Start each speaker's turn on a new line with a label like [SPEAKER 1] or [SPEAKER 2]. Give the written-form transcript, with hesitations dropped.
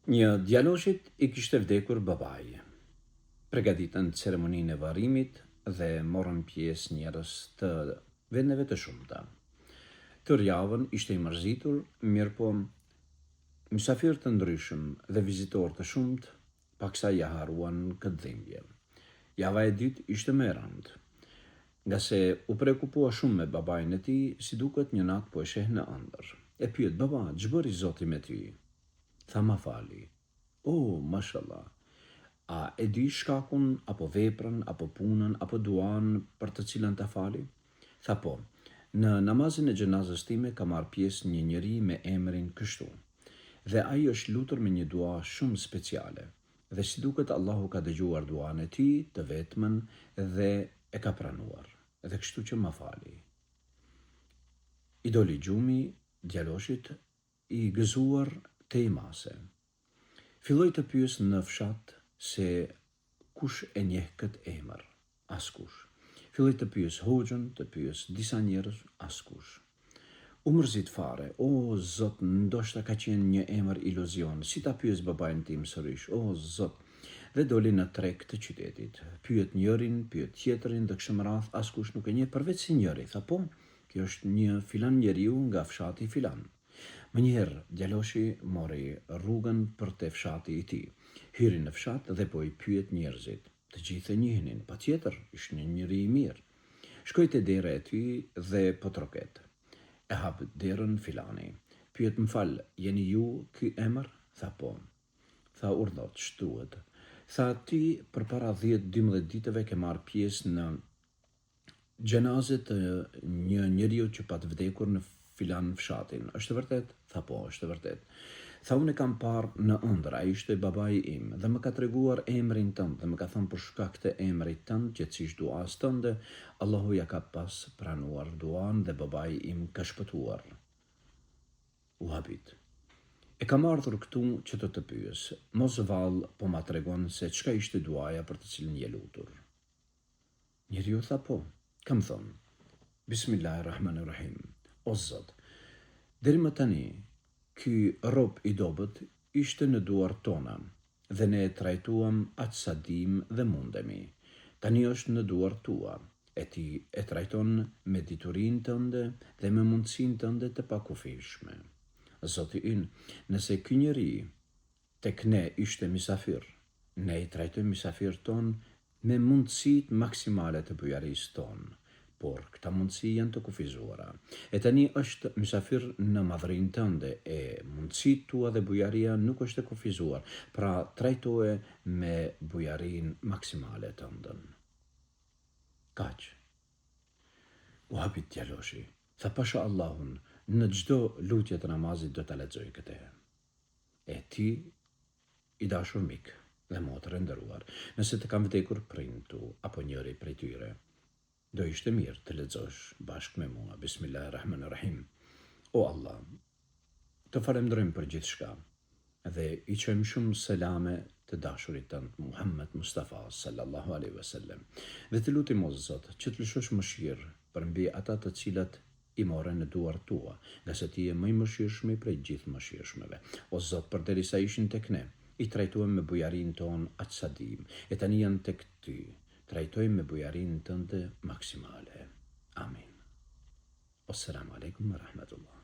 [SPEAKER 1] Një djaloshit i kishte vdekur babai. Përgatitën ceremoninë e varrimit dhe morën pjesë njerëz të vendeve të shumta. Tër javën ishte i mërzitur, mirë po mysafirë të ndryshëm dhe vizitorë të shumt paksa ja haruan këtë dhimbje. Java e dytë ishte më e rëndë, nga se u prekupua shumë me babain e tij, si duket një natë po e sheh në ëndër. E pyet: "Baba, ç'bëri Zoti me ty?" Tha: "Ma fali." "Oh, mashallah. A e di shkakun, apo veprën, apo punën, apo duan për të cilën ta fali?" Tha: "Po, në namazin e gjenazës time ka marrë pjesë një njeri me emrin kështu. Dhe ai është lutur me një dua shumë speciale. Dhe si duket Allahu ka dëgjuar duan e tij të vetmen dhe e ka pranuar. Dhe kështu që ma fali." I doli gjumi djaloshit i gëzuar te i mase. Filloi të pyes në fshat se kush e njeh këtë emër. Askush. Filloi të pyes hoxhën, të pyes disa njerëz, askush. U mërzit fare: "O Zot, ndoshta ka qenë një emër iluzion. Si ta pyes babain tim sërish? O Zot." Dhe doli në treg të qytetit. Pyet njërin, pyet tjetrin, dhe kështu me radhë askush nuk e njeh përveç si njëri. Tha: "Po, kjo është një filan njeriu nga fshati filan." Mënjherë djaloshi mori rrugën për te fshati i tij. Hyri në fshat dhe po i pyet njerëzit. Të gjithë e njihnin, patjetër, ishte një njeri i mirë. Shkoi te dera e tij dhe po troket. E hap derën filani. Pyet: "M'fal, jeni ju ky emër?" Tha: "Po." Tha: "Urdhot, shtuhet." Tha: "Ti përpara 10-12 ditëve ke marrë pjesë në gjenazë të një njeriu që pat vdekur në filan fshatin. Është vërtet?" Tha: "Po, është vërtet." Tha: "Unë e kam parë në ëndër, ai ishte babai im dhe më ka treguar emrin tënd dhe më ka thënë për shkak të emrit tënd, gjithsesi duas tënde, Allahu ja ka pas pranuar duan dhe babai im ka shpëtuar." U habit. "E kam ardhur këtu që të pyes, mos vallë po ma tregon se çka ishte duaja për të cilën je lutur." Njeriu tha: "Po, kam thënë, Bismillahirrahmanirrahim. O Zot, deri më tani, ky rob i dobët ishte në duar tona dhe ne e trajtuam aq sa dim dhe mundemi. Tani është në duar tua, e ti e trajton me diturinë tënde dhe me mundësinë tënde të pakufishme. Zoti ynë, nëse ky njeri tek ne ishte misafir, ne i trajtojmë misafir ton me mundësit maksimale të bujarisë tonë, por këta mundësi janë të kufizuara. E tani është mysafir në madhërinë tënde, e mundësit tua dhe bujaria nuk është e kufizuar, pra trajtoje me bujarinë maksimale tëndën." Kaq. U hapit djaloshi. Tha: "Pasha Allahun, në çdo lutje të namazit do ta lexoj këtë." E ti, i dashur mik dhe motër e nderuar, nëse të kam vdekur prindtu apo njëri prej tyre, do ishte mirë të lexosh bashkë me mua Bismillahirrahmanirrahim. O Allah, të falenderojmë për gjithçka dhe i çojmë shumë selame të dashurit tënd Muhammed Mustafa sallallahu alaihi wasallam. Dhe të lutim o Zot që të lëshosh mëshirë për mbi ata të cilat i morën në duar tua, nga se ti je më i mëshirshmi prej gjithë mëshirshmeve. O Zot, përderisa ishin tek ne, i trajtuam me bujarinë tonë aq sa dim, e tani janë tek ty. Trajtojmë me bujarinë tënde maksimale. Amin. Assalamu alaikum wa rahmatullah.